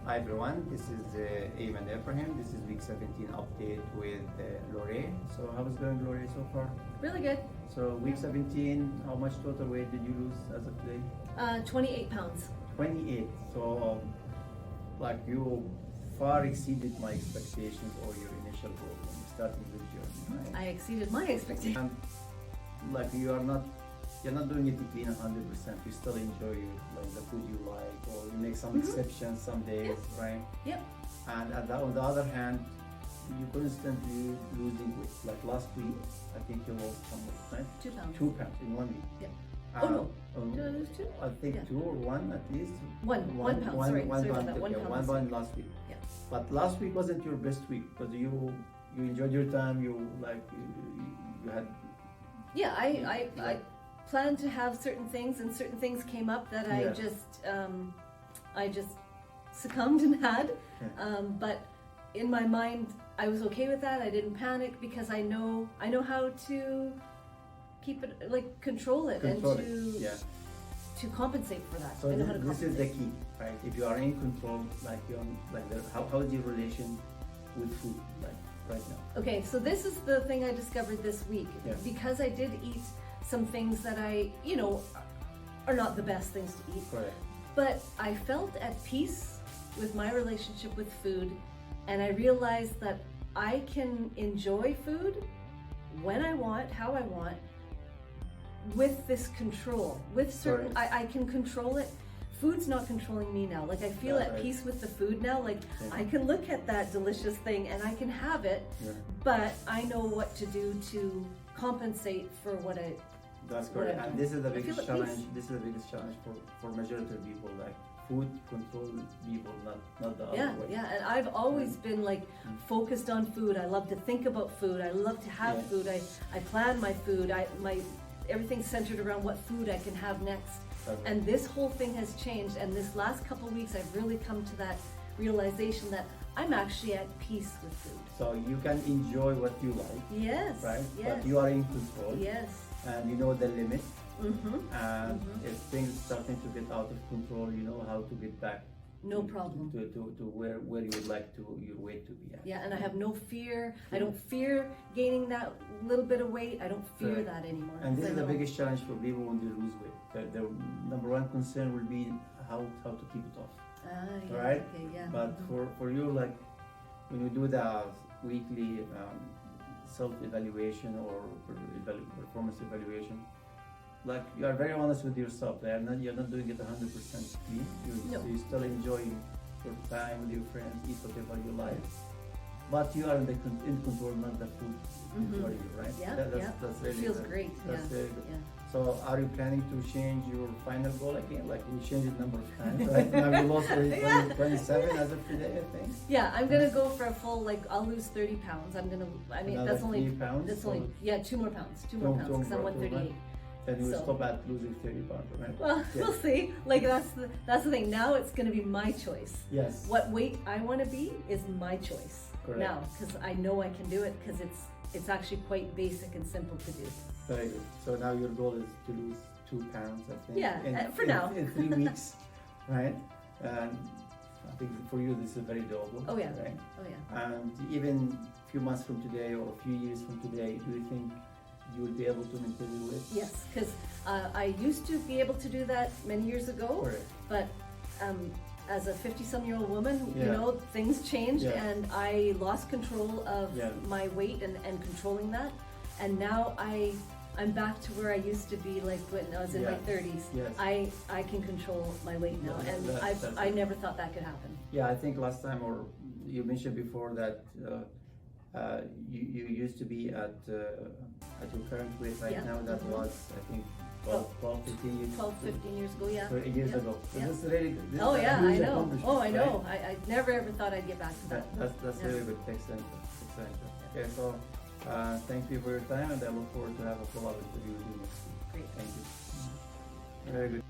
Hi everyone, this is Ayman Ibrahim. This is week 17 update with Lore. So how is going, Lore, so far? Really good. So week 17, how much total weight did you lose as of today? 28 pounds. 28. So like you far exceeded my expectations or your initial goal when you started the journey, right? I exceeded my expectations. And like you're not doing it to clean 100%. You still enjoy like the food you like, or you make some exceptions some days, right? Yep. And on the other hand, you constantly losing weight. Like last week, I think you lost some weight, right? 2 pounds. 2 pounds in 1 week. Yep. Oh no. Did I lose 2? I think Yeah. 2 or 1 at least. 1 pound. Sorry about pound, that. 1 okay, pound. 1 pound last week. Yeah. But last week wasn't your best week because you enjoyed your time. You had. Yeah, I planned to have certain things, and certain things came up that I just succumbed and had. Yeah. But in my mind, I was okay with that. I didn't panic because I know how to keep it, like control it, and to compensate for that. So I know how to this is compensate. the key, right? If you are in control, like how is your relation with food, like right now? Okay, so this is the thing I discovered this week. Yeah. Because I did eat some things that are not the best things to eat. Correct. But I felt at peace with my relationship with food, and I realized that I can enjoy food when I want, how I want, with this control. With certain, I can control it. Food's not controlling me now. Like I feel at peace with the food now. Like I can look at that delicious thing and I can have it, but I know what to do to compensate for what I. That's correct. And this is the biggest at challenge. peace. This is the biggest challenge for majority of people. Like food control people, not the other way. Yeah, and I've always been like focused on food. I love to think about food. I love to have food. I plan my food. Everything's centered around what food I can have next. Okay. And this whole thing has changed. And this last couple weeks, I've really come to that realization that I'm actually at peace with food. So you can enjoy what you like. Yes. Right. Yes. But you are in control. Yes. And you know the limit. Mm-hmm. And if things starting to get out of control, you know how to get back. No problem. To where you would like your weight to be at. Yeah, and I have no fear. I don't fear gaining that little bit of weight. I don't fear that anymore. And this is the biggest challenge for people when they lose weight. The number one concern will be how to keep it off. Yeah, right? Okay, yeah. But for you, like when you do the weekly self-evaluation or performance evaluation, like you are very honest with yourself. You're not doing it 100% clean. So you still enjoy your time with your friends, eat whatever you like. But you are in control, not the food for you, right? Yeah, that's really feels good. great. That's very good. Yeah. So are you planning to change your final goal again? Like we changed it number of times, right? Now you lost 27 as of today, I think. Yeah, I'm gonna go for a full, like I'll lose 30 pounds. Another that's only 3 pounds. That's only 2 more pounds. 2 more pounds because I'm 138. Then you will stop at losing 30 pounds, right? Well, we'll see. Like that's the thing. Now it's gonna be my choice. Yes. What weight I want to be is my choice. Correct. Now, because I know I can do it, because it's actually quite basic and simple to do. Very good. So now your goal is to lose 2 pounds, I think. Yeah, for now. In 3 weeks, right? And I think for you this is very doable. Oh yeah. Right? Oh yeah. And even a few months from today or a few years from today, do you think you will be able to maintain your weight? Yes, because I used to be able to do that many years ago. Correct. But as a 50-some-year-old woman, things changed, and I lost control of my weight and controlling that. And now I'm back to where I used to be, like when I was in my 30s. Yes. I can control my weight now, and I never thought that could happen. Yeah, I think last time, or you mentioned before that you used to be at your current weight right now. That was, I think, 12, 15 years. 12, 15 years ago, yeah. 30 years ago. So this is really good. This Oh is a yeah, huge I know. accomplishment, Oh, I know. right? I never ever thought I'd get back to that. That's really good. Excellent. Okay, so thank you for your time, and I look forward to have a follow-up interview with you next week. Great. Thank you. Very good.